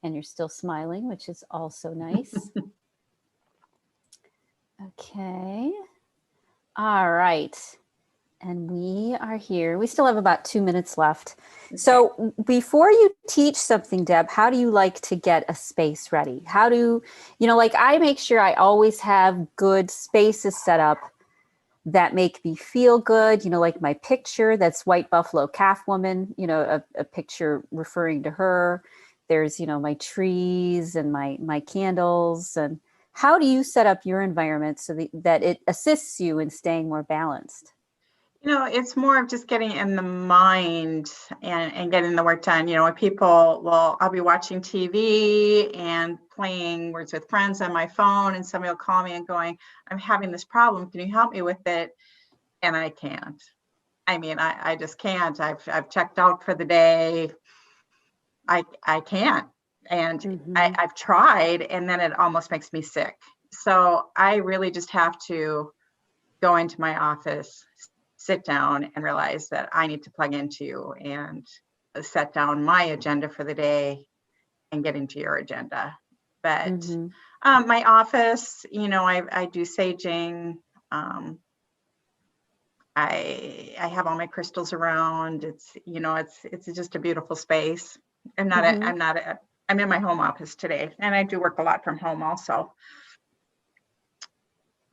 And you're still smiling, which is also nice. Okay. All right. And we are here. We still have about 2 minutes left. Okay. So before you teach something, Deb, how do you like to get a space ready? How do, like I make sure I always have good spaces set up that make me feel good, like my picture, that's White Buffalo Calf Woman, a picture referring to her. There's, my trees and my candles. And how do you set up your environment so that it assists you in staying more balanced? It's more of just getting in the mind and getting the work done. When I'll be watching TV and playing Words with Friends on my phone, and somebody will call me and going, I'm having this problem. Can you help me with it? And I can't. I just can't. I've checked out for the day. I can't. And I've tried, and then it almost makes me sick. So I really just have to go into my office, sit down, and realize that I need to plug into and set down my agenda for the day and get into your agenda. But my office, I do saging. I have all my crystals around. It's just a beautiful space. I'm in my home office today, and I do work a lot from home also.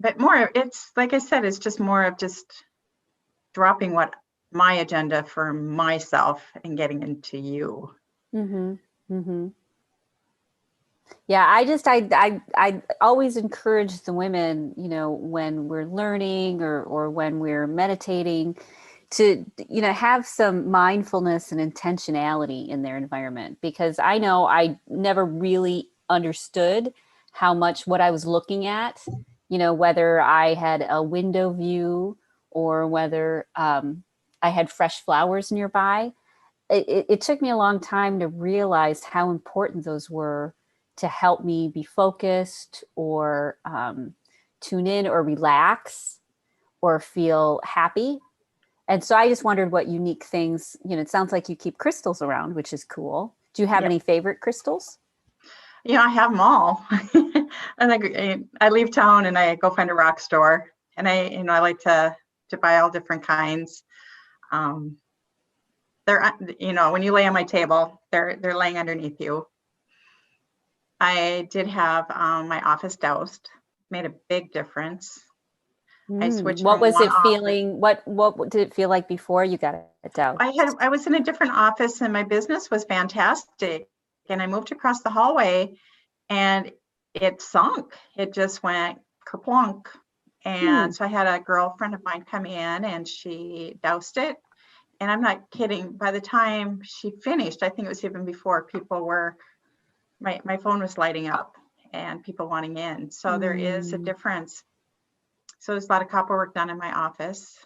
But more, it's like I said, it's just more of just dropping what my agenda for myself and getting into you. Yeah, I always encourage the women, when we're learning or when we're meditating, to have some mindfulness and intentionality in their environment, because I know I never really understood how much what I was looking at, whether I had a window view or whether I had fresh flowers nearby. It took me a long time to realize how important those were to help me be focused or tune in or relax or feel happy. And so I just wondered what unique things, it sounds like you keep crystals around, which is cool. Do you have any favorite crystals? I have them all. And I leave town and I go find a rock store, and I like to buy all different kinds. They're, when you lay on my table, they're laying underneath you. I did have my office doused, made a big difference. I switched. What was it feeling? What did it feel like before you got it doused? I was in a different office and my business was fantastic. And I moved across the hallway and it sunk. It just went kerplunk. And so I had a girlfriend of mine come in and she doused it. And I'm not kidding. By the time she finished, I think it was even before, people were, my phone was lighting up and people wanting in. So there is a difference. So there's a lot of copper work done in my office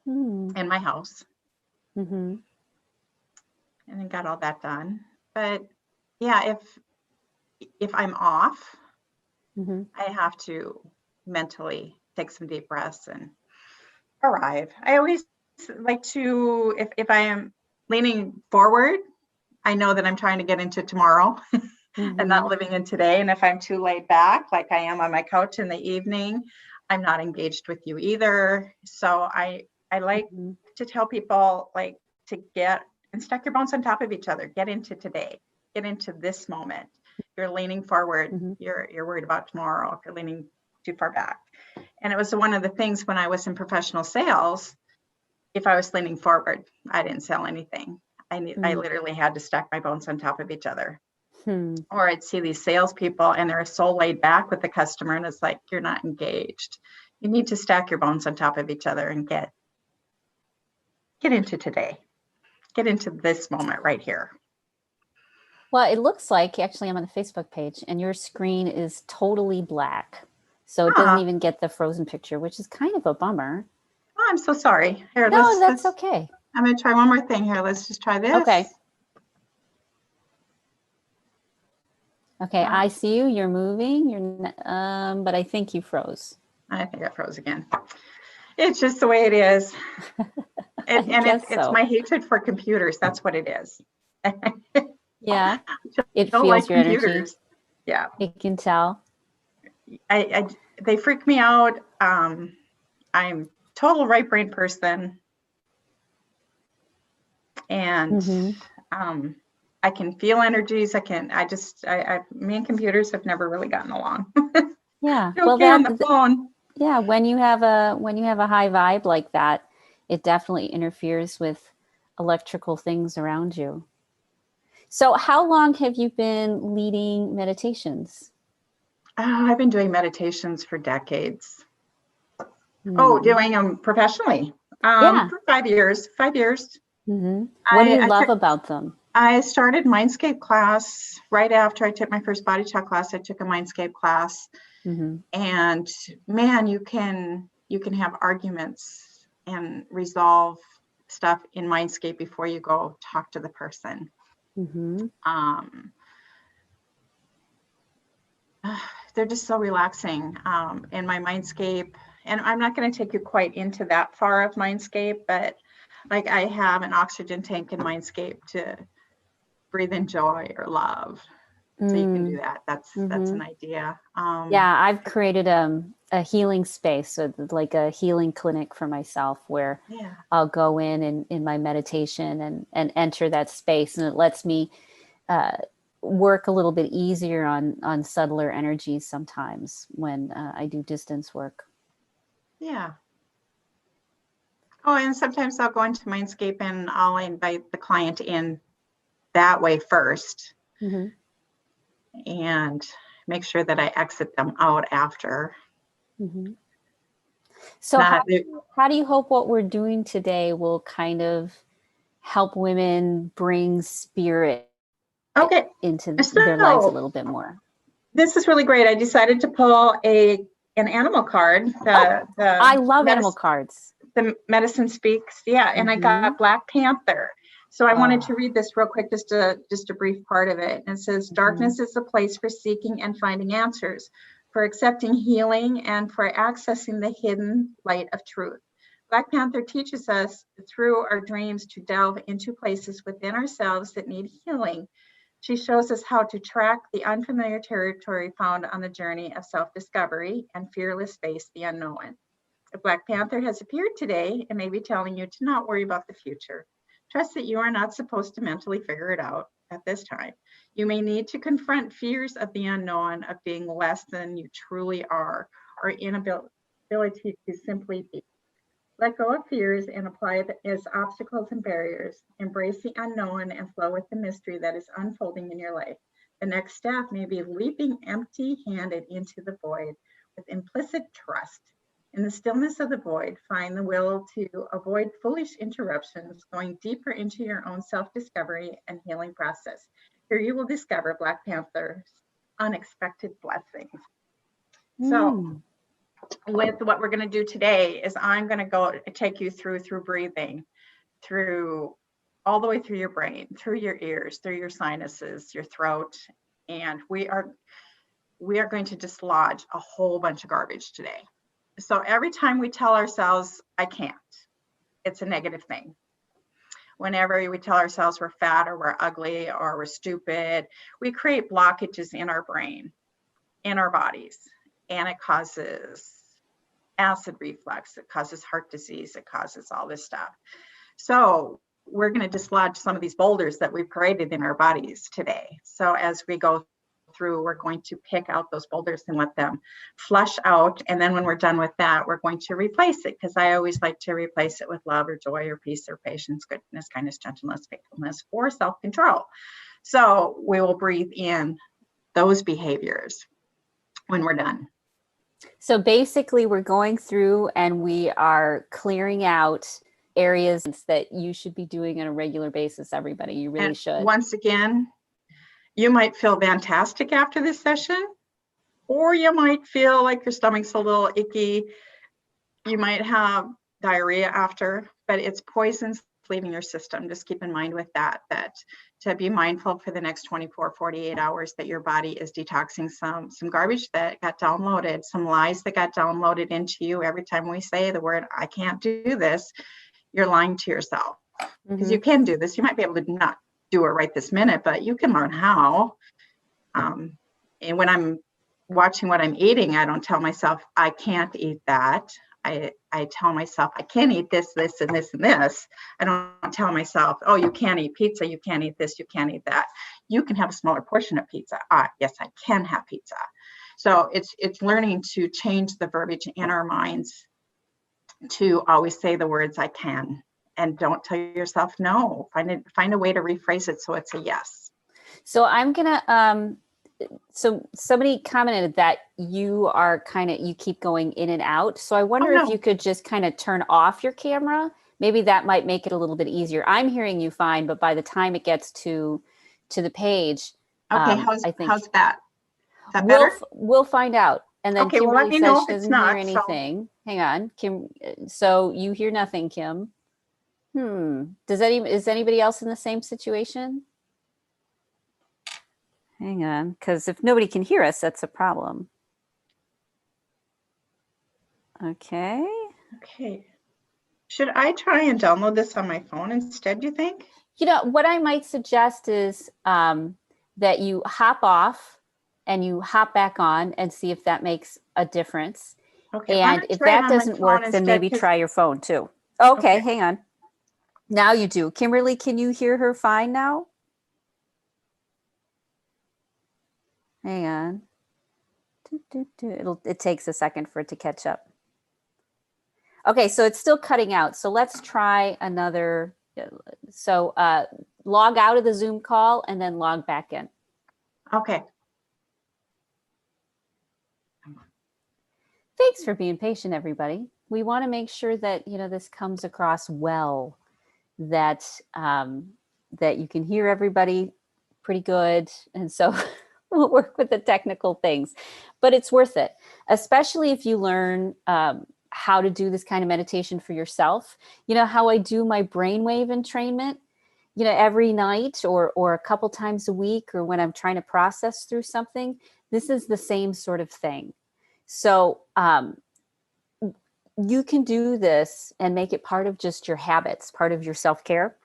and my house. And then got all that done. But yeah, if I'm off, I have to mentally take some deep breaths and arrive. I always like to, if I am leaning forward, I know that I'm trying to get into tomorrow and not living in today. And if I'm too laid back, like I am on my couch in the evening, I'm not engaged with you either. So I like to tell people, like, to get and stack your bones on top of each other. Get into today. Get into this moment. You're leaning forward. You're worried about tomorrow if you're leaning too far back. And it was one of the things when I was in professional sales. If I was leaning forward, I didn't sell anything. I literally had to stack my bones on top of each other. Or I'd see these salespeople and they're so laid back with the customer, and it's like, you're not engaged. You need to stack your bones on top of each other and get into today. Get into this moment right here. Well, it looks like, actually, I'm on the Facebook page and your screen is totally black. So it doesn't even get the frozen picture, which is kind of a bummer. Oh, I'm so sorry. Here, that's okay. I'm going to try one more thing here. Let's just try this. Okay, I see you. You're moving. But I think you froze. I think I froze again. It's just the way it is. It's my hatred for computers. That's what it is. Yeah. It Don't like feels your energy. computers. Yeah. It can tell. They freak me out. I'm total right brain person, and Hmm. I can feel energies. Me and computers have never really gotten along. Yeah. Well, Okay on the phone. yeah, when you have a high vibe like that, it definitely interferes with electrical things around you. So, how long have you been leading meditations? Oh, I've been doing meditations for decades. Oh, Hmm. doing them professionally. Yeah. For 5 years. 5 years. Hmm. What do you I love took about them? I started Mindscape class right after I took my first body talk class. I took a Mindscape class, Hmm. and man, you can have arguments and resolve stuff in Mindscape before you go talk to the person. Hmm. Um, they're just so relaxing in my Mindscape. And I'm not going to take you quite into that far of Mindscape, but like I have an oxygen tank in Mindscape to breathe in joy or love. So you can do Mm. that. That's Hmm. an idea. Yeah, I've created a healing space, so like a healing clinic for myself where Yeah. I'll go in my meditation and enter that space, and it lets me uh, work a little bit easier on subtler energies sometimes when I do distance work. Yeah. Oh, and sometimes I'll go into Mindscape and I'll invite the client in that way first Hmm. and make sure that I exit them out after. Hmm. So Not how do you hope what we're doing today will kind of help women bring spirit okay. into their lives a So little bit more? this is really great. I decided to pull an animal card. Oh, I The love animal medicine cards. the medicine speaks. Yeah, and I Hmm. got Black Panther. So I wanted Oh. to read this real quick, just a brief part of it. And it says, Hmm. darkness is a place for seeking and finding answers, for accepting healing, and for accessing the hidden light of truth. Black Panther teaches us through our dreams to delve into places within ourselves that need healing. She shows us how to track the unfamiliar territory found on the journey of self-discovery and fearless face the unknown. The Black Panther has appeared today and may be telling you to not worry about the future. Trust that you are not supposed to mentally figure it out at this time. You may need to confront fears of the unknown, of being less than you truly are, or inability to simply be. Let go of fears and apply it as obstacles and barriers. Embrace the unknown and flow with the mystery that is unfolding in your life. The next step may be leaping empty-handed into the void with implicit trust. In the stillness of the void, find the will to avoid foolish interruptions, going deeper into your own self-discovery and healing process. Here you will discover Black Panther's unexpected blessings. So Mm. with what we're going to do today is I'm going to go take you through breathing, through all the way through your brain, through your ears, through your sinuses, your throat, and we are going to dislodge a whole bunch of garbage today. So every time we tell ourselves I can't, it's a negative thing. Whenever we tell ourselves we're fat or we're ugly or we're stupid, we create blockages in our brain, in our bodies, and it causes acid reflux, it causes heart disease, it causes all this stuff. So we're going to dislodge some of these boulders that we've created in our bodies today. So as we go through, we're going to pick out those boulders and let them flush out. And then when we're done with that, we're going to replace it, because I always like to replace it with love or joy or peace or patience, goodness, kindness, gentleness, faithfulness, or self-control. So we will breathe in those behaviors when we're done. So basically, we're going through and we are clearing out areas that you should be doing on a regular basis, everybody. You really And should. once again, you might feel fantastic after this session, or you might feel like your stomach's a little icky. You might have diarrhea after, but it's poisons leaving your system. Just keep in mind with that to be mindful for the next 24, 48 hours that your body is detoxing some garbage that got downloaded, some lies that got downloaded into you. Every time we say the word, I can't do this, you're lying to yourself, because Mm-hmm. you can do this. You might be able to do not do it right this minute, but you can learn how. And when I'm watching what I'm eating, I don't tell myself I can't eat that. I tell myself I can eat this, this, and this, and this. I don't tell myself, oh, you can't eat pizza, you can't eat this, you can't eat that. You can have a smaller portion of pizza. Yes, I can have pizza. So it's learning to change the verbiage in our minds to always say the words I can, and don't tell yourself no. Find a way to rephrase it so it's a yes. So I'm gonna so somebody commented that you keep going in and out. So I wonder if you could just kind of turn off your camera. Maybe that might make it a little bit easier. I'm hearing you fine, but by the time it gets to the page, okay, how's that? Is that better? We'll find out. And then okay, well, let me Kimberly know says if she it's doesn't hear not. anything. So. Hang on, Kim. So you hear nothing, Kim. Is anybody else in the same situation? Hang on, because if nobody can hear us, that's a problem. Okay. Okay. Should I try and download this on my phone instead, you think? You know, what I might suggest is that you hop off and you hop back on and see if that makes a difference. Okay. And if that doesn't work, then maybe try your phone too. Okay, hang on. Now you do. Kimberly, can you hear her fine now? Hang on. It takes a second for it to catch up. Okay, so it's still cutting out. So let's try another. So log out of the Zoom call and then log back in. Okay. Thanks for being patient, everybody. We want to make sure that this comes across well, that that you can hear everybody pretty good, and so we'll work with the technical things, but it's worth it, especially if you learn how to do this kind of meditation for yourself. You know how I do my brainwave entrainment, every night or a couple times a week, or when I'm trying to process through something. This is the same sort of thing. So you can do this and make it part of just your habits, part of your self-care.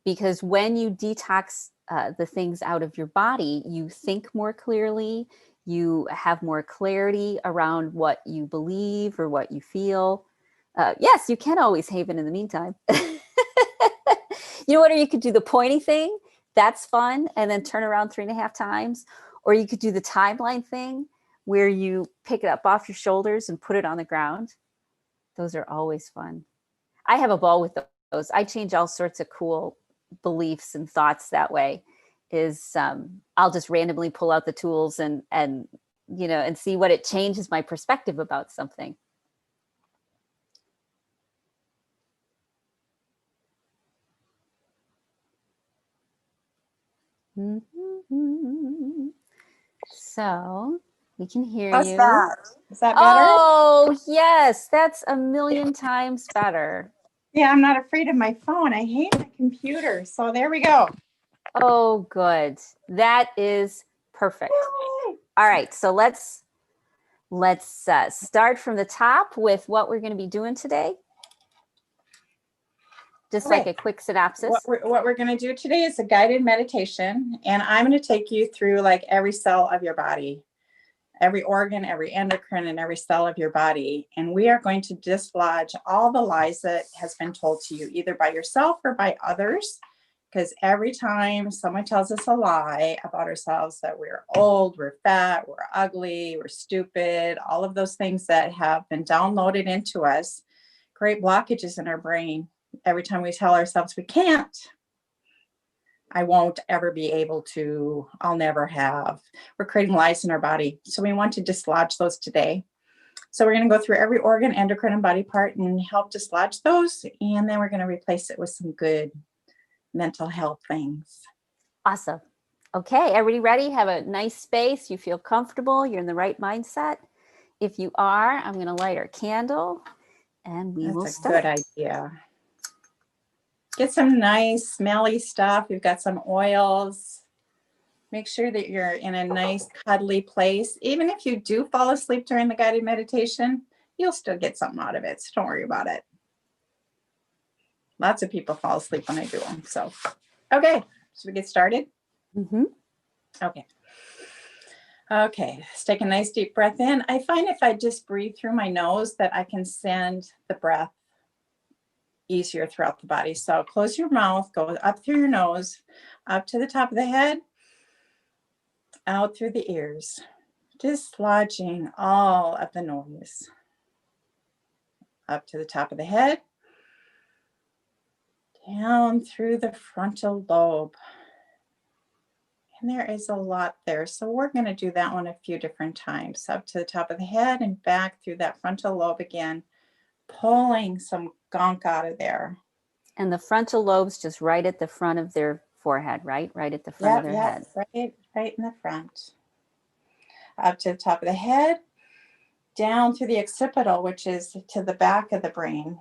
Because when you detox the things out of your body, you think more clearly, you have more clarity around what you believe or what you feel. Yes, you can always haven in the meantime. You know what, or you could do the pointy thing. That's fun. And then turn around 3.5 times. Or you could do the timeline thing where you pick it up off your shoulders and put it on the ground. Those are always fun. I have a ball with those. I change all sorts of cool beliefs and thoughts that way. I'll just randomly pull out the tools and see what it changes my perspective about something. Mm-hmm. So we can hear How's you. That? Is that better? Oh, yes. That's a million times better. Yeah, I'm not afraid of my phone. I hate my computer. So there we go. Oh, good. That is perfect. All right. So let's start from the top with what we're going to be doing today. Just like a quick synopsis. What we're going to do today is a guided meditation, and I'm going to take you through like every cell of your body, every organ, every endocrine, and every cell of your body. And we are going to dislodge all the lies that has been told to you, either by yourself or by others. Because every time someone tells us a lie about ourselves, that we're old, we're fat, we're ugly, we're stupid, all of those things that have been downloaded into us, create blockages in our brain. Every time we tell ourselves we can't, I won't ever be able to, I'll never have, we're creating lies in our body. So we want to dislodge those today. So we're going to go through every organ, endocrine, and body part and help dislodge those. And then we're going to replace it with some good mental health things. Awesome. Okay, everybody ready? Have a nice space. You feel comfortable. You're in the right mindset. If you are, I'm going to light our candle and we will start. That's a good idea. Get some nice smelly stuff. You've got some oils. Make sure that you're in a nice cuddly place. Even if you do fall asleep during the guided meditation, you'll still get something out of it. So don't worry about it. Lots of people fall asleep when I do them. So Okay, should we get started? Mm-hmm. Okay. Okay, let's take a nice deep breath in. I find if I just breathe through my nose that I can send the breath easier throughout the body. So close your mouth, go up through your nose, up to the top of the head, out through the ears, dislodging all of the noise. Up to the top of the head, down through the frontal lobe. And there is a lot there. So we're going to do that one a few different times. Up to the top of the head and back through that frontal lobe again, pulling some gunk out of there. And the frontal lobe's just right at the front of their forehead, right? Right at the front of their head. Right in the front. Up to the top of the head, down through the occipital, which is to the back of the brain,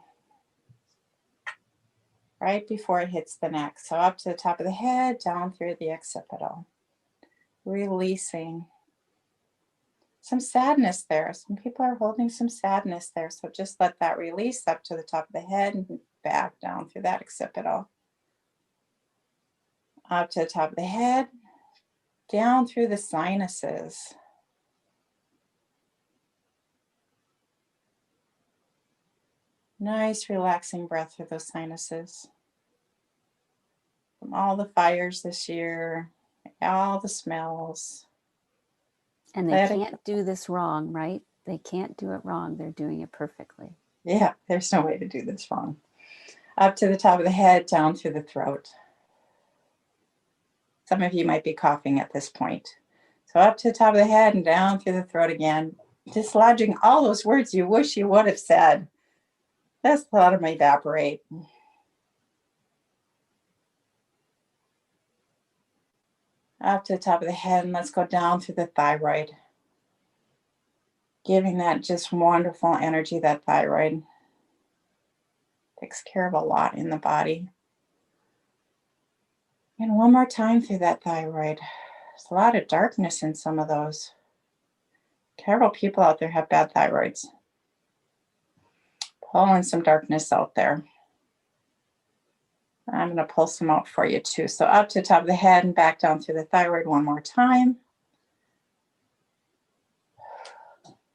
right before it hits the neck. So up to the top of the head, down through the occipital, releasing some sadness there. Some people are holding some sadness there. So just let that release up to the top of the head and back down through that occipital. Up to the top of the head, down through the sinuses. Nice relaxing breath through those sinuses. From all the fires this year, all the smells. And they can't do this wrong, right? They can't do it wrong. They're doing it perfectly. Yeah, there's no way to do this wrong. Up to the top of the head, down through the throat. Some of you might be coughing at this point. So up to the top of the head and down through the throat again, dislodging all those words you wish you would have said. Just let them evaporate. Up to the top of the head, and let's go down through the thyroid. Giving that just wonderful energy, that thyroid. Takes care of a lot in the body. And one more time through that thyroid. There's a lot of darkness in some of those. Several people out there have bad thyroids. Pulling some darkness out there. I'm going to pull some out for you too. So up to the top of the head and back down through the thyroid one more time.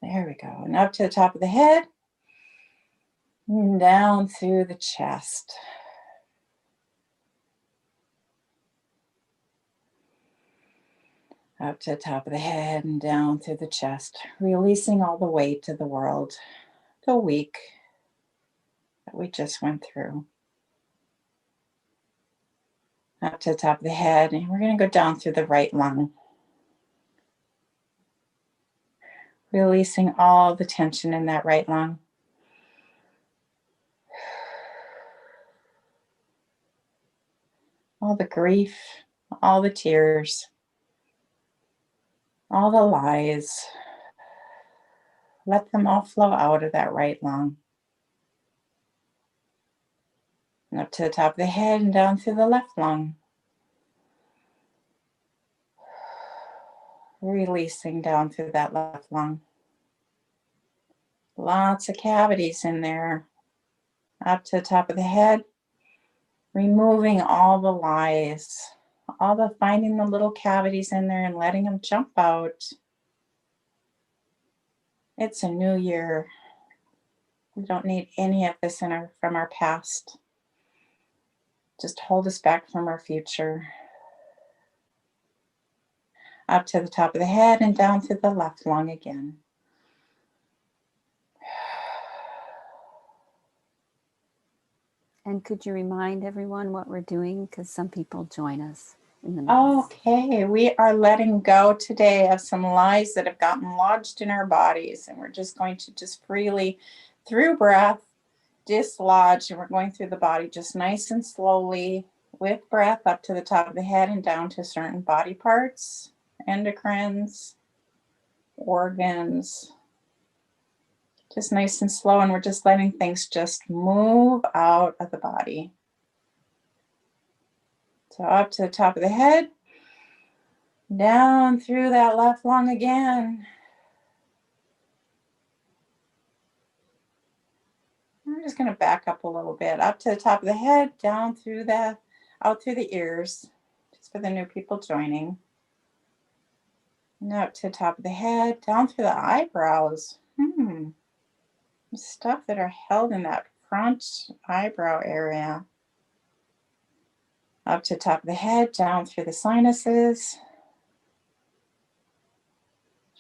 There we go. And up to the top of the head. And down through the chest. Up to the top of the head and down through the chest. Releasing all the weight of the world, the week that we just went through. Up to the top of the head, and we're going to go down through the right lung. Releasing all the tension in that right lung. All the grief, all the tears, all the lies. Let them all flow out of that right lung. And up to the top of the head and down through the left lung. Releasing down through that left lung. Lots of cavities in there. Up to the top of the head. Removing all the lies. All the finding the little cavities in there and letting them jump out. It's a new year. We don't need any of this from our past. Just hold us back from our future. Up to the top of the head and down through the left lung again. And could you remind everyone what we're doing? Because some people join us in the middle. Okay, we are letting go today of some lies that have gotten lodged in our bodies. And we're just going to just freely, through breath, dislodge. And we're going through the body just nice and slowly with breath up to the top of the head and down to certain body parts, endocrines, organs. Just nice and slow, and we're just letting things just move out of the body. So up to the top of the head, down through that left lung again. I'm just going to back up a little bit. Up to the top of the head, down through the out through the ears, just for the new people joining. And up to the top of the head, down through the eyebrows. Stuff that are held in that front eyebrow area. Up to the top of the head, down through the sinuses.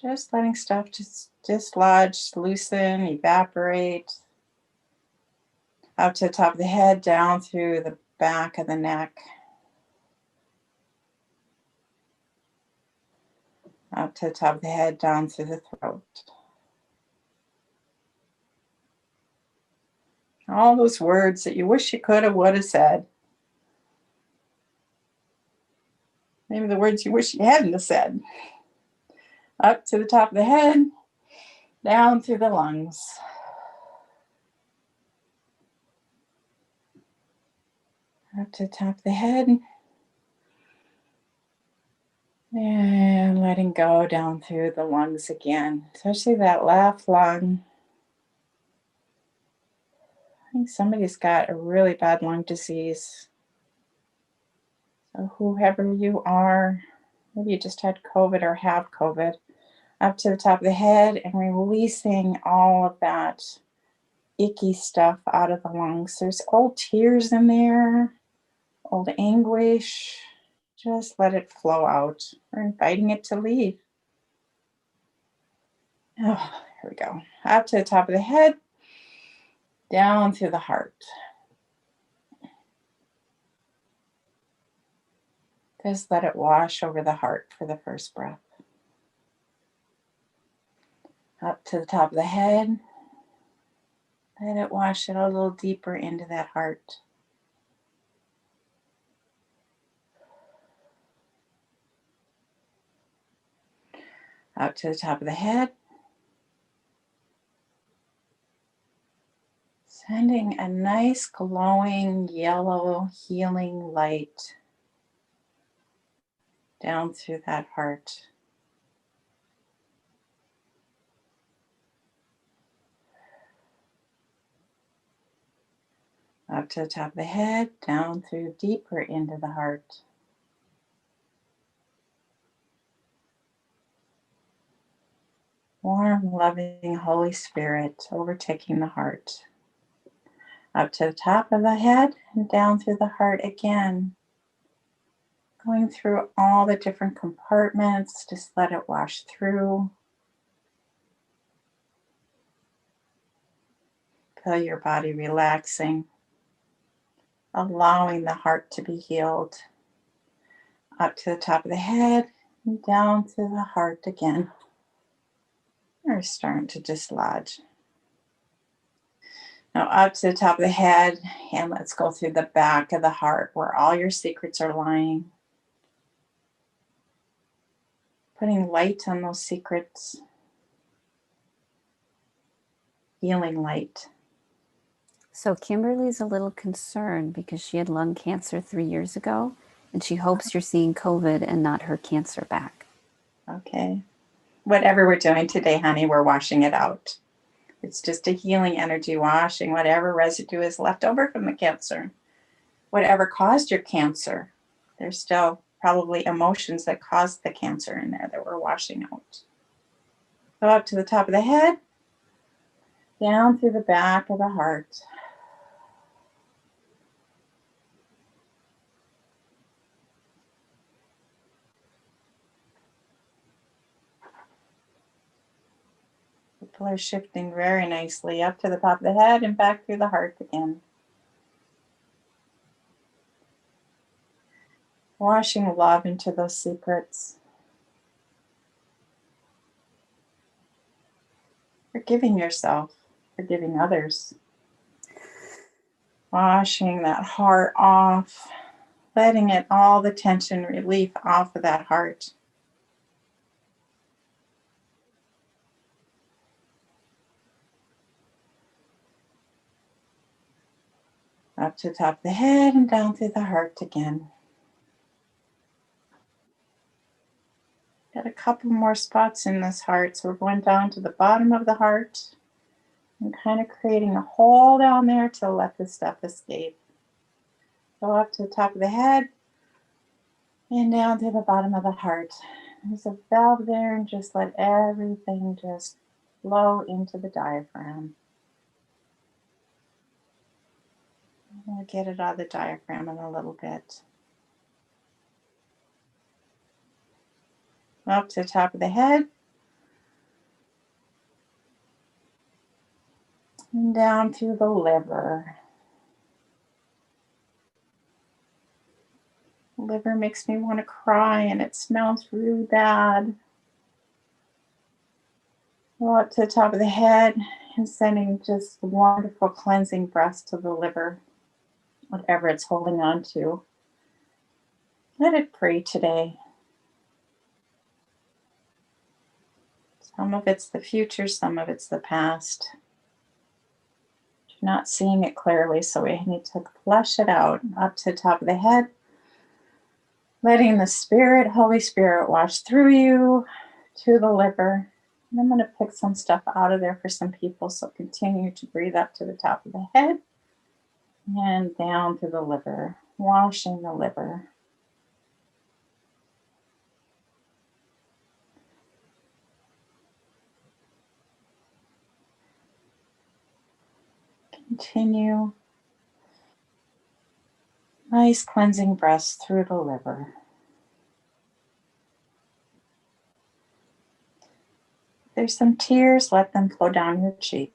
Just letting stuff just dislodge, loosen, evaporate. Up to the top of the head, down through the back of the neck. Up to the top of the head, down through the throat. All those words that you wish you could have, would have said. Maybe the words you wish you hadn't have said. Up to the top of the head, down through the lungs. Up to the top of the head. And letting go down through the lungs again, especially that left lung. I think somebody's got a really bad lung disease. So whoever you are, maybe you just had COVID or have COVID, up to the top of the head and releasing all of that icky stuff out of the lungs. There's old tears in there, old anguish. Just let it flow out. We're inviting it to leave. Oh, here we go. Up to the top of the head, down through the heart. Just let it wash over the heart for the first breath. Up to the top of the head. Let it wash it a little deeper into that heart. Up to the top of the head. Sending a nice glowing yellow healing light down through that heart. Up to the top of the head, down through deeper into the heart. Warm, loving Holy Spirit overtaking the heart. Up to the top of the head and down through the heart again. Going through all the different compartments, just let it wash through. Feel your body relaxing, allowing the heart to be healed. Up to the top of the head and down through the heart again. We're starting to dislodge. Now up to the top of the head, and let's go through the back of the heart where all your secrets are lying. Putting light on those secrets. Healing light. So Kimberly's a little concerned because she had lung cancer 3 years ago, and she hopes you're seeing COVID and not her cancer back. Okay. Whatever we're doing today, honey, we're washing it out. It's just a healing energy washing whatever residue is left over from the cancer. Whatever caused your cancer, there's still probably emotions that caused the cancer in there that we're washing out. So up to the top of the head, down through the back of the heart. People are shifting very nicely up to the top of the head and back through the heart again. Washing love into those secrets. Forgiving yourself, forgiving others. Washing that heart off, letting it all the tension relief off of that heart. Up to the top of the head and down through the heart again. Got a couple more spots in this heart, so we're going down to the bottom of the heart and kind of creating a hole down there to let the stuff escape. Go up to the top of the head and down to the bottom of the heart. There's a valve there, and just let everything just flow into the diaphragm. We'll get it out of the diaphragm in a little bit. Up to the top of the head. And down to the liver. Liver makes me want to cry, and it smells really bad. Go up to the top of the head and sending just wonderful cleansing breaths to the liver, whatever it's holding on to. Let it pray today. Some of it's the future, some of it's the past. You're not seeing it clearly, so we need to flush it out. Up to the top of the head, letting the Spirit, Holy Spirit, wash through you to the liver. And I'm going to pick some stuff out of there for some people, so continue to breathe up to the top of the head and down to the liver, washing the liver. Continue. Nice cleansing breaths through the liver. If there's some tears, let them flow down your cheek.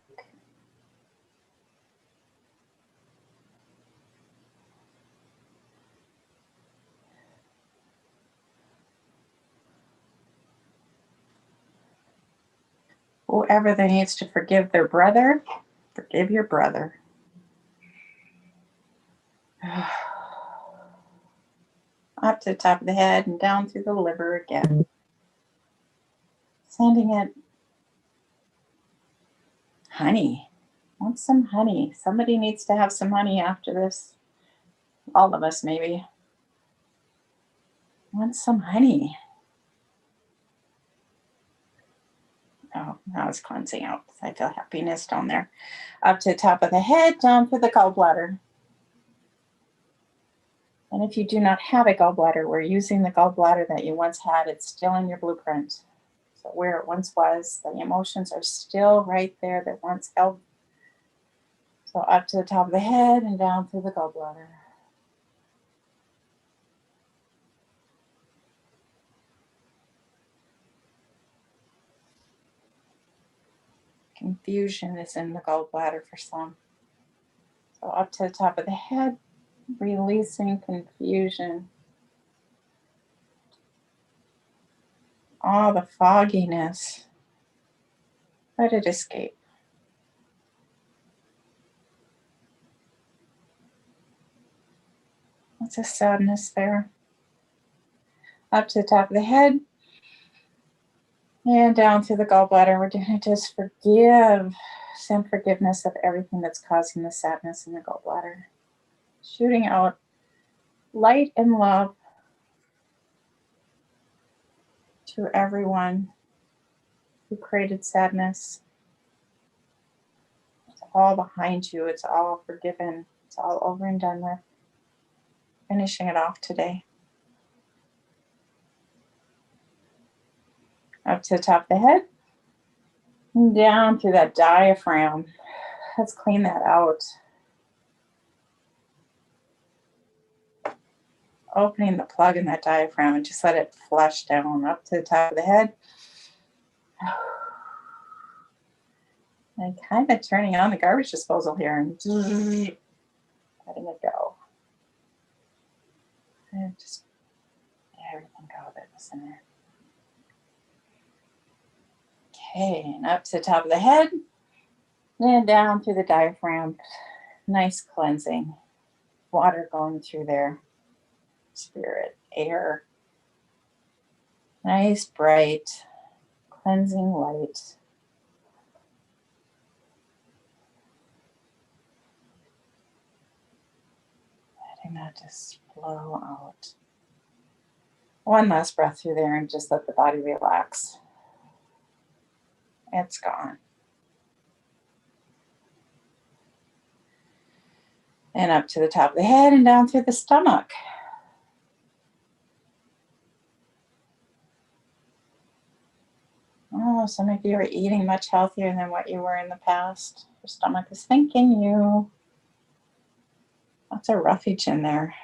Whoever there needs to forgive their brother, forgive your brother. Up to the top of the head and down through the liver again. Sending it honey. Want some honey. Somebody needs to have some honey after this. All of us, maybe. Want some honey. Oh, now it's cleansing out. I feel happiness down there. Up to the top of the head, down to the gallbladder. And if you do not have a gallbladder, we're using the gallbladder that you once had. It's still in your blueprint. So where it once was, the emotions are still right there that once held. So up to the top of the head and down through the gallbladder. Confusion is in the gallbladder for some. So up to the top of the head, releasing confusion. All the fogginess. Let it escape. What's a sadness there? Up to the top of the head. And down through the gallbladder. We're going to just forgive. Send forgiveness of everything that's causing the sadness in the gallbladder. Shooting out light and love to everyone who created sadness. It's all behind you. It's all forgiven. It's all over and done with. Finishing it off today. Up to the top of the head. And down through that diaphragm. Let's clean that out. Opening the plug in that diaphragm and just let it flush down up to the top of the head. And kind of turning on the garbage disposal here and letting it go. And just let everything go that was in there. Okay, and up to the top of the head and down through the diaphragm. Nice cleansing. Water going through there. Spirit, air. Nice, bright, cleansing light. Letting that just flow out. One last breath through there and just let the body relax. It's gone. And up to the top of the head and down through the stomach. Oh, some of you are eating much healthier than what you were in the past. Your stomach is thanking you. Lots of roughage in there.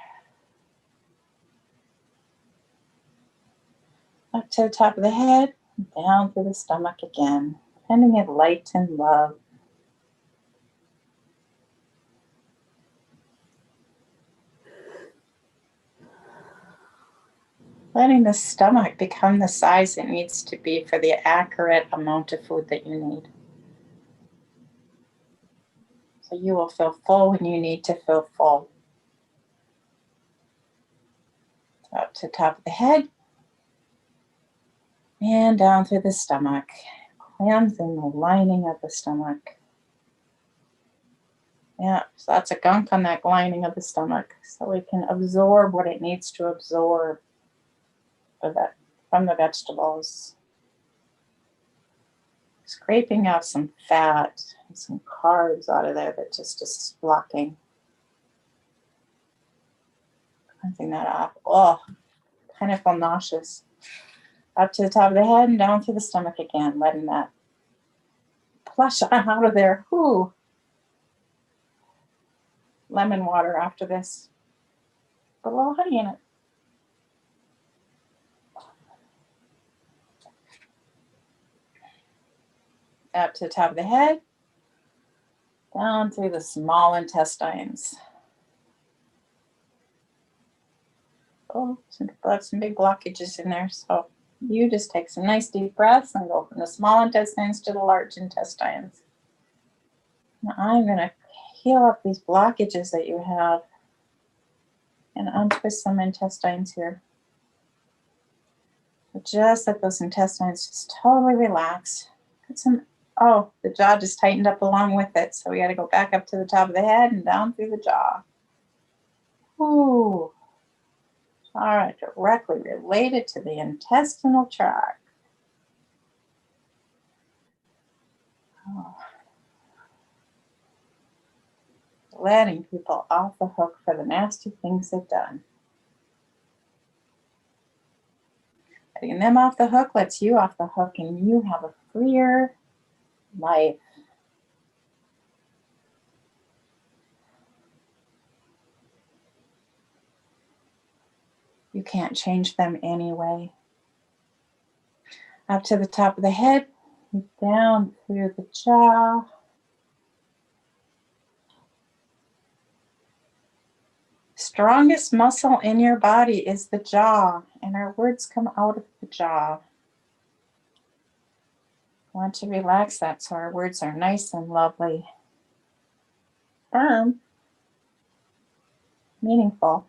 Up to the top of the head, down through the stomach again, sending it light and love. Letting the stomach become the size it needs to be for the accurate amount of food that you need. So you will feel full when you need to feel full. Up to the top of the head and down through the stomach, cleansing the lining of the stomach. Yeah, so lots of gunk on that lining of the stomach, so we can absorb what it needs to absorb from the vegetables. Scraping out some fat and some carbs out of there that just is blocking. Cleansing that off. Oh, kind of feel nauseous. Up to the top of the head and down through the stomach again, letting that flush out of there. Whew. Lemon water after this. Put a little honey in it. Up to the top of the head, down through the small intestines. Oh, some big blockages in there. So you just take some nice deep breaths and go from the small intestines to the large intestines. Now I'm going to heal up these blockages that you have and untwist some intestines here. So just let those intestines just totally relax. Put some, oh, the jaw just tightened up along with it. So we got to go back up to the top of the head and down through the jaw. Ooh. All right, directly related to the intestinal tract. Oh. Letting people off the hook for the nasty things they've done. Letting them off the hook lets you off the hook, and you have a freer life. You can't change them anyway. Up to the top of the head, down through the jaw. Strongest muscle in your body is the jaw, and our words come out of the jaw. I want to relax that so our words are nice and lovely, firm, meaningful.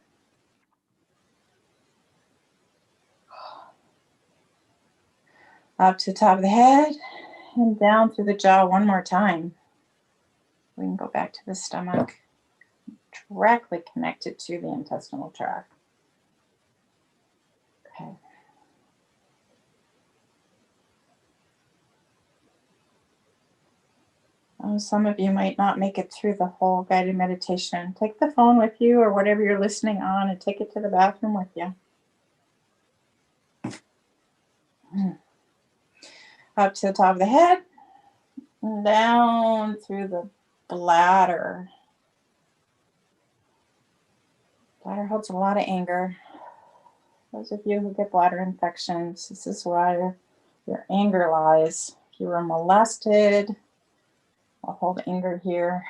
Up to the top of the head and down through the jaw one more time. We can go back to the stomach, directly connected to the intestinal tract. Okay. Some of you might not make it through the whole guided meditation. Take the phone with you or whatever you're listening on and take it to the bathroom with you. Up to the top of the head, and down through the bladder. Bladder holds a lot of anger. Those of you who get bladder infections, this is where your anger lies. If you were molested, I'll hold anger here.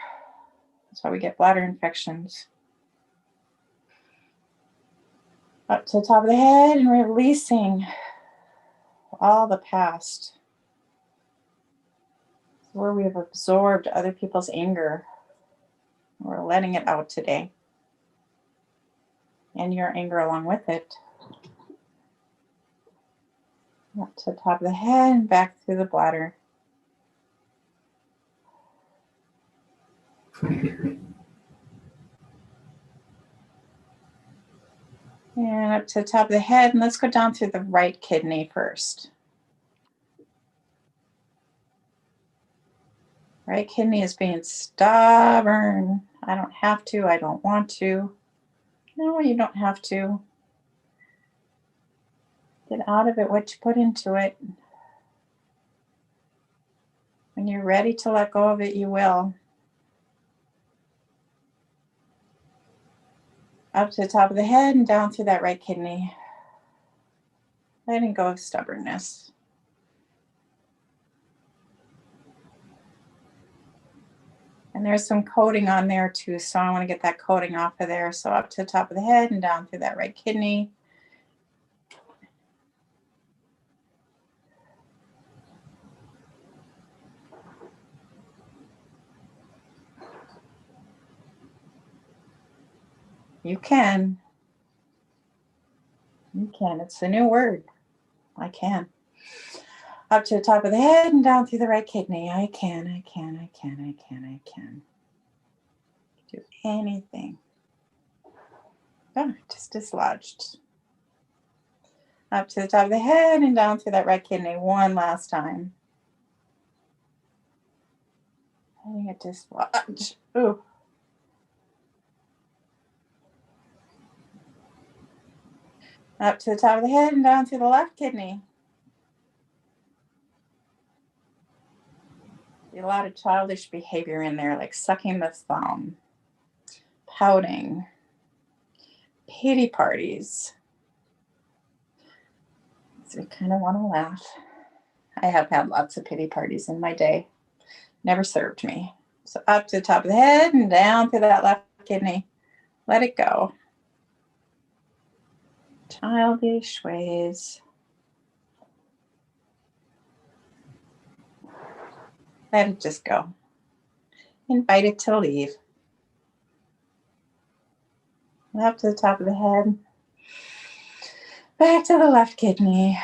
That's why we get bladder infections. Up to the top of the head and releasing all the past. Where we have absorbed other people's anger. We're letting it out today. And your anger along with it. Up to the top of the head and back through the bladder. And up to the top of the head, and let's go down through the right kidney first. Right kidney is being stubborn. I don't have to. I don't want to. No, you don't have to. Get out of it what you put into it. When you're ready to let go of it, you will. Up to the top of the head and down through that right kidney. Letting go of stubbornness. And there's some coating on there too, so I want to get that coating off of there. So up to the top of the head and down through that right kidney. You can. You can. It's the new word. I can. Up to the top of the head and down through the right kidney. I can, I can, I can, I can, I can. Do anything. Oh, just dislodged. Up to the top of the head and down through that right kidney one last time. Letting it dislodge. Ooh. Up to the top of the head and down through the left kidney. A lot of childish behavior in there, like sucking the thumb, pouting, pity parties. So we kind of want to laugh. I have had lots of pity parties in my day. Never served me. So up to the top of the head and down through that left kidney. Let it go. Childish ways. Let it just go. Invite it to leave. Up to the top of the head. Back to the left kidney.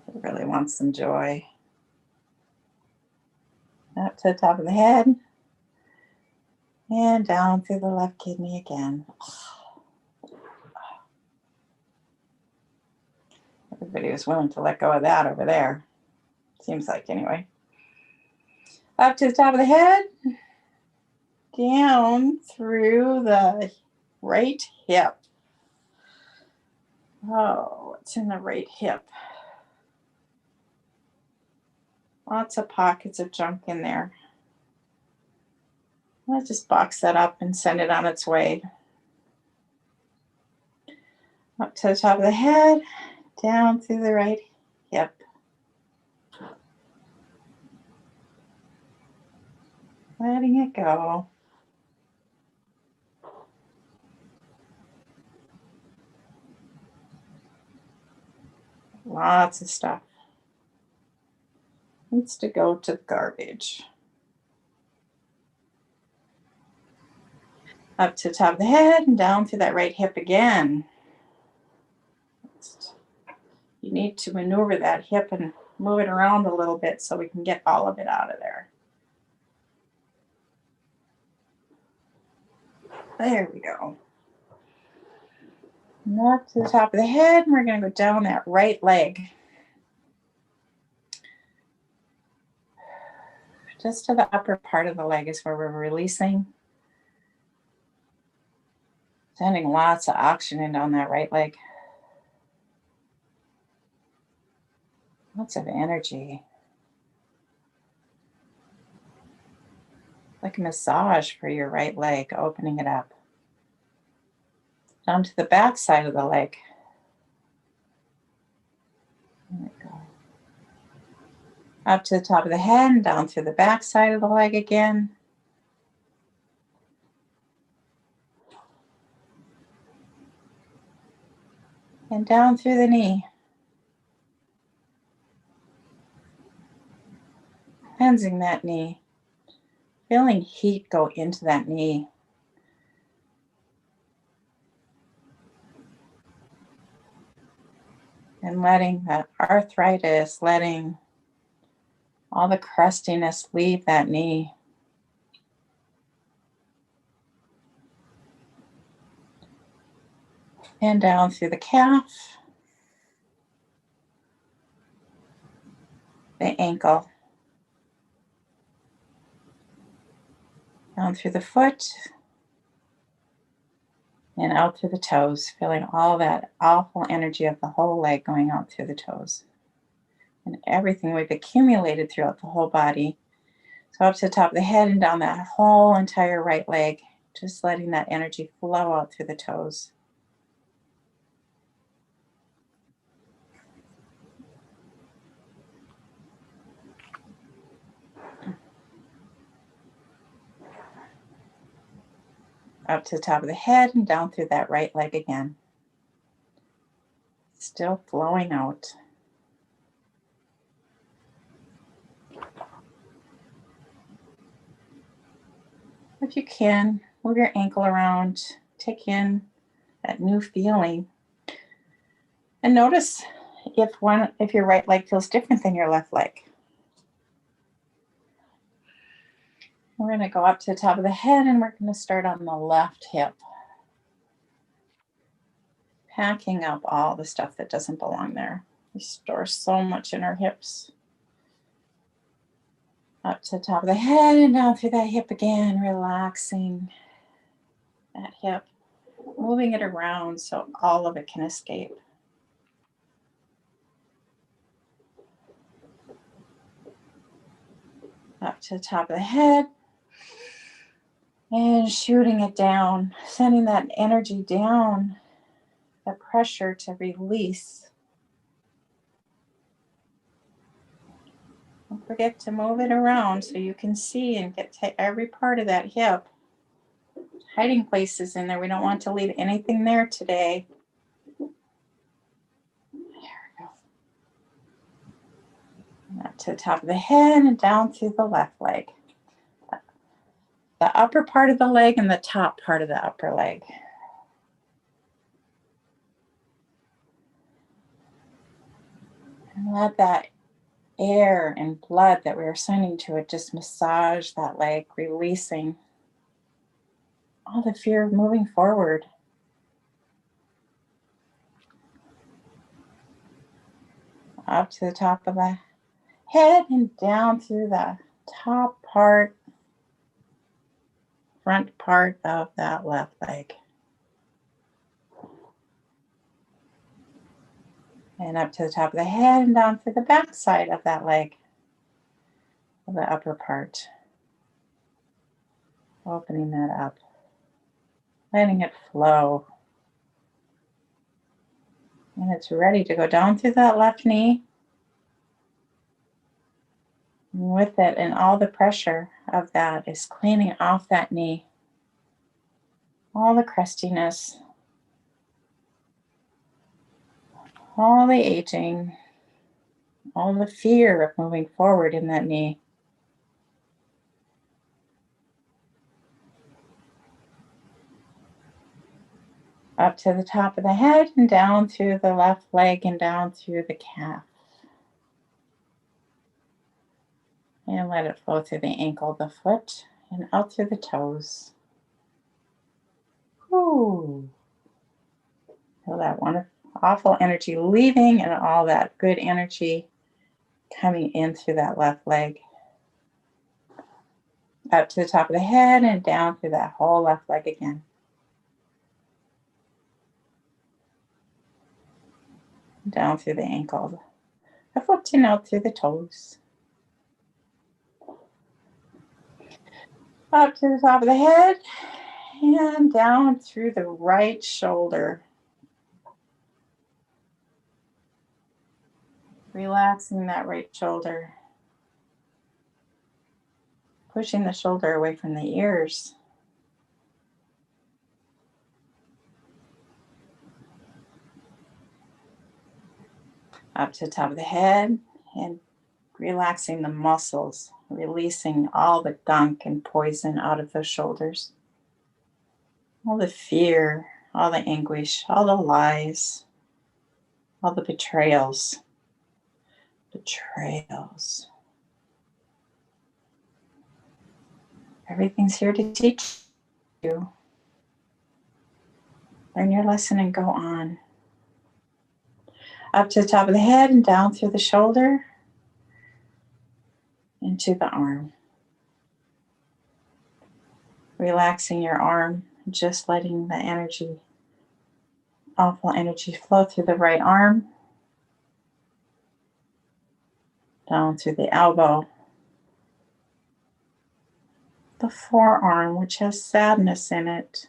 It really wants some joy. Up to the top of the head. And down through the left kidney again. Everybody was willing to let go of that over there. Seems like, anyway. Up to the top of the head. Down through the right hip. Oh, what's in the right hip? Lots of pockets of junk in there. Let's just box that up and send it on its way. Up to the top of the head, down through the right hip. Letting it go. Lots of stuff needs to go to the garbage. Up to the top of the head and down through that right hip again. You need to maneuver that hip and move it around a little bit so we can get all of it out of there. There we go. And up to the top of the head, and we're going to go down that right leg. Just to the upper part of the leg is where we're releasing. Sending lots of oxygen down that right leg. Lots of energy. Like a massage for your right leg, opening it up. Down to the back side of the leg. There we go. Up to the top of the head and down through the back side of the leg again. And down through the knee. Cleansing that knee. Feeling heat go into that knee. And letting that arthritis, letting all the crustiness leave that knee. And down through the calf, the ankle, Down through the foot and out through the toes, feeling all that awful energy of the whole leg going out through the toes. And everything we've accumulated throughout the whole body. So up to the top of the head and down that whole entire right leg, just letting that energy flow out through the toes. Up to the top of the head and down through that right leg again. Still flowing out. If you can, move your ankle around, take in that new feeling. And notice if your right leg feels different than your left leg. We're going to go up to the top of the head and we're going to start on the left hip. Packing up all the stuff that doesn't belong there. We store so much in our hips. Up to the top of the head and down through that hip again, relaxing that hip, moving it around so all of it can escape. Up to the top of the head and shooting it down, sending that energy down, the pressure to release. Don't forget to move it around so you can see and get to every part of that hip. Hiding places in there. We don't want to leave anything there today. There we go. And up to the top of the head and down through the left leg. The upper part of the leg and the top part of the upper leg. And let that air and blood that we are sending to it just massage that leg, releasing all the fear of moving forward. Up to the top of the head and down through the top part, front part of that left leg. And up to the top of the head and down through the back side of that leg, of the upper part. Opening that up, letting it flow. And it's ready to go down through that left knee. And with it and all the pressure of that is cleaning off that knee. All the crustiness, all the aging, all the fear of moving forward in that knee. Up to the top of the head and down through the left leg and down through the calf. And let it flow through the ankle, the foot, and out through the toes. Ooh. Feel that wonderful, awful energy leaving and all that good energy coming in through that left leg. Up to the top of the head and down through that whole left leg again. Down through the ankle, the foot, and out through the toes. Up to the top of the head and down through the right shoulder. Relaxing that right shoulder. Pushing the shoulder away from the ears. Up to the top of the head and relaxing the muscles, releasing all the gunk and poison out of those shoulders. All the fear, all the anguish, all the lies, all the betrayals. Betrayals. Everything's here to teach you. Learn your lesson and go on. Up to the top of the head and down through the shoulder into the arm. Relaxing your arm, just letting the energy, awful energy, flow through the right arm, down through the elbow, the forearm, which has sadness in it,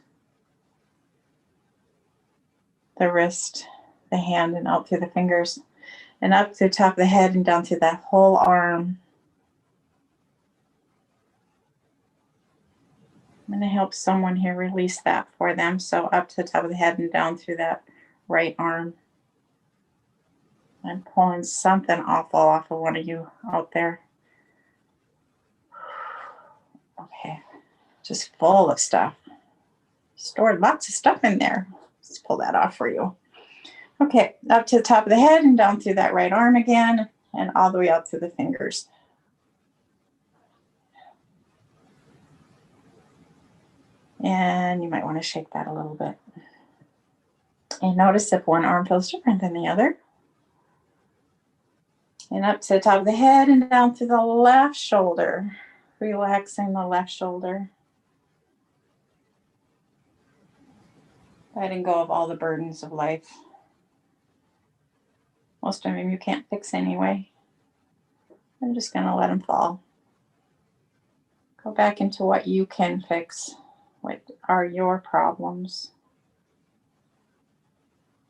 the wrist, the hand, and out through the fingers, and up through the top of the head and down through that whole arm. I'm going to help someone here release that for them. So up to the top of the head and down through that right arm. I'm pulling something awful off of one of you out there. Okay, just full of stuff. Stored lots of stuff in there. Let's pull that off for you. Okay, up to the top of the head and down through that right arm again, and all the way out through the fingers. And you might want to shake that a little bit. And notice if one arm feels different than the other. And up to the top of the head and down through the left shoulder. Relaxing the left shoulder. Letting go of all the burdens of life. Most of them you can't fix anyway. I'm just going to let them fall. Go back into what you can fix. What are your problems?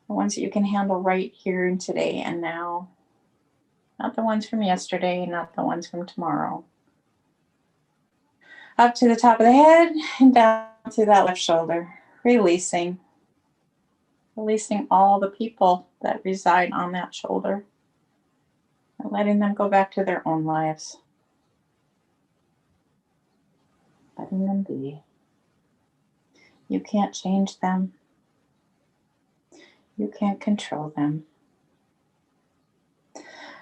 The ones that you can handle right here and today and now. Not the ones from yesterday, not the ones from tomorrow. Up to the top of the head and down to that left shoulder. Releasing. Releasing all the people that reside on that shoulder. And letting them go back to their own lives. Letting them be. You can't change them. You can't control them.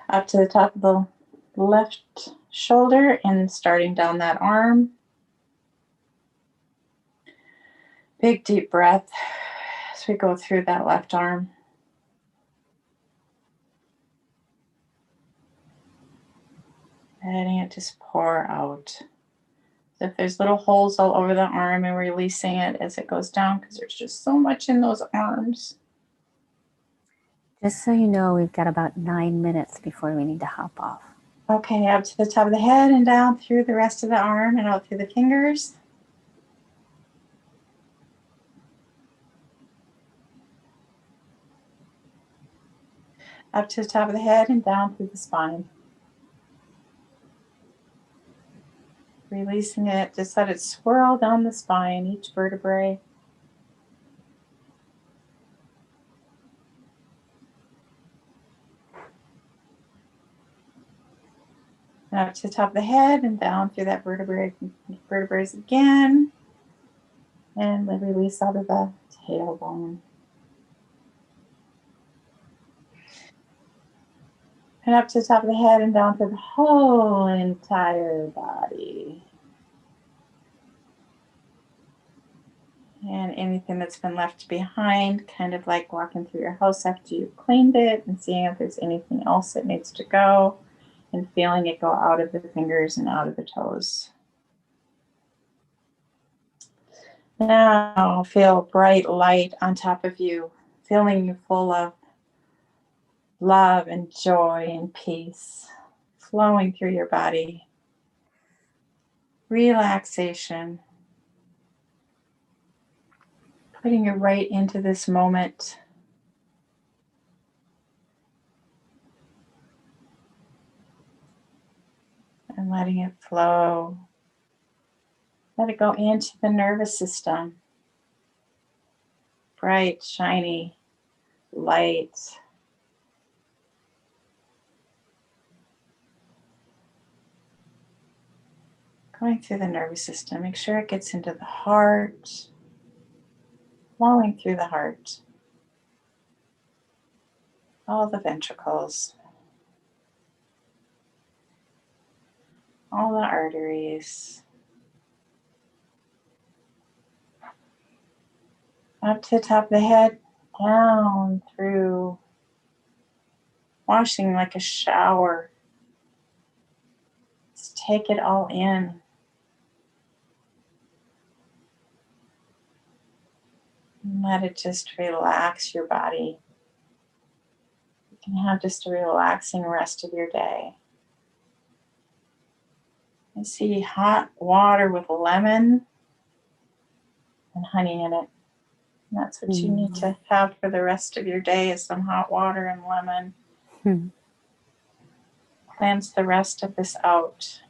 Up to the top of the left shoulder and starting down that arm. Big deep breath as we go through that left arm. Letting it just pour out. So if there's little holes all over the arm, and releasing it as it goes down, because there's just so much in those arms. Just so you know, we've got about 9 minutes before we need to hop off. Okay, up to the top of the head and down through the rest of the arm and out through the fingers. Up to the top of the head and down through the spine. Releasing it, just let it swirl down the spine, each vertebrae. And up to the top of the head and down through that vertebrae again. And then release out of the tailbone. And up to the top of the head and down through the whole entire body. And anything that's been left behind, kind of like walking through your house after you've cleaned it and seeing if there's anything else that needs to go and feeling it go out of the fingers and out of the toes. Now feel bright light on top of you, filling you full of love and joy and peace, flowing through your body. Relaxation. Putting you right into this moment. And letting it flow. Let it go into the nervous system. Bright, shiny light. Going through the nervous system. Make sure it gets into the heart. Flowing through the heart. All the ventricles. All the arteries. Up to the top of the head, down through, washing like a shower. Just take it all in. Let it just relax your body. You can have just a relaxing rest of your day. I see hot water with lemon and honey in it. And that's what you need to have for the rest of your day, is some hot water and lemon. Cleanse the rest of this out.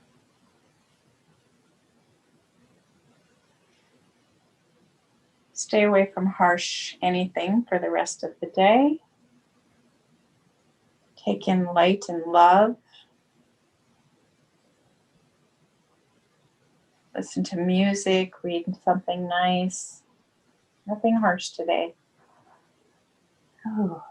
Stay away from harsh anything for the rest of the day. Take in light and love. Listen to music, read something nice. Nothing harsh today. Oh.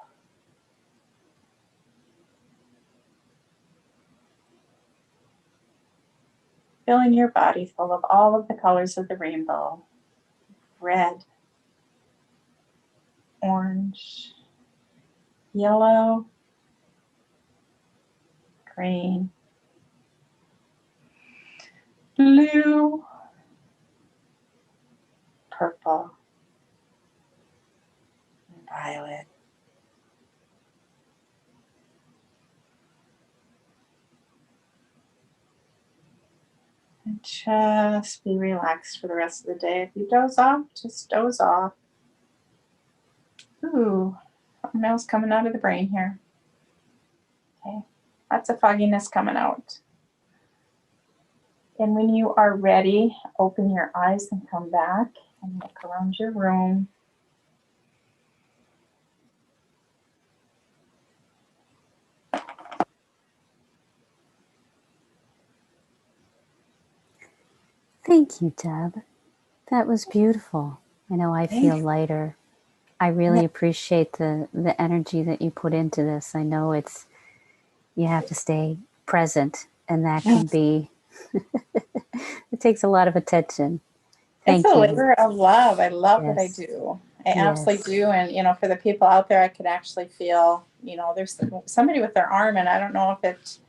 Filling your body full of all of the colors of the rainbow. Red, orange, yellow, green, blue, purple, and violet. And just be relaxed for the rest of the day. If you doze off, just doze off. Ooh, something else coming out of the brain here. Okay, lots of fogginess coming out. And when you are ready, open your eyes and come back and look around your room. Thank you, Deb. That was beautiful. I know I feel lighter. I really appreciate the energy that you put into this. I know you have to stay present, and that can be, it takes a lot of attention. Thank It's a you. labor of love. I love what I Yes. do. I absolutely do. And, for the people out there, I could actually feel, there's somebody with their arm, and I don't know if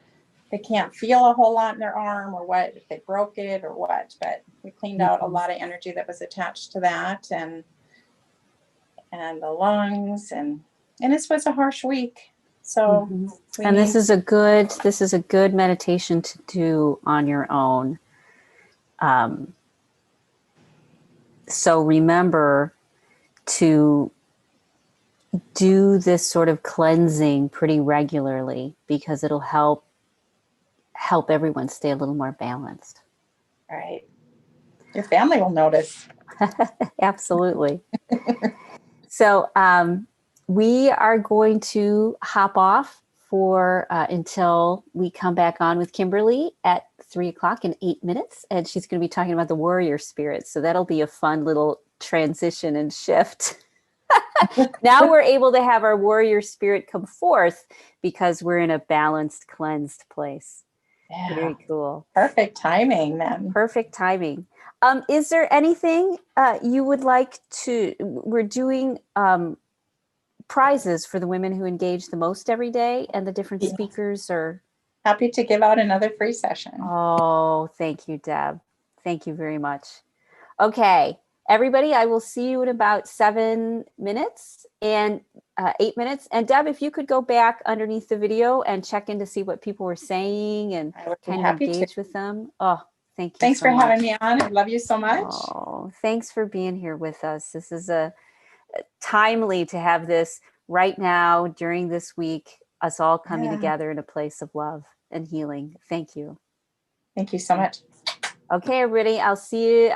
they can't feel a whole lot in their arm or what, if they broke it or what, but we cleaned out a lot of energy that was attached to that, and the lungs, and this was a harsh week. So and this is a good meditation to do on your own. So remember to do this sort of cleansing pretty regularly, because it'll help everyone stay a little more balanced. Right. Your family will notice. Absolutely. So we are going to hop off for until we come back on with Kimberly at 3:00 in 8 minutes. And she's going to be talking about the warrior spirit. So that'll be a fun little transition and shift. Now we're able to have our warrior spirit come forth because we're in a balanced, cleansed place. Yeah. Very cool. Perfect timing, then. Perfect timing. Is there anything you would like to? We're doing prizes for the women who engage the most every day, and the different speakers are happy to give out another free session. Oh, thank you, Deb. Thank you very much. Okay, everybody, I will see you in about 7 minutes and 8 minutes. And Deb, if you could go back underneath the video and check in to see what people were saying and kind of engage with them. Oh, thank you. Thanks for having me on. I love you so much. Oh, thanks for being here with us. This is timely to have this right now during this week, us all coming together in a place of love and healing. Thank you. Thank you so much. Okay, everybody, I'll see you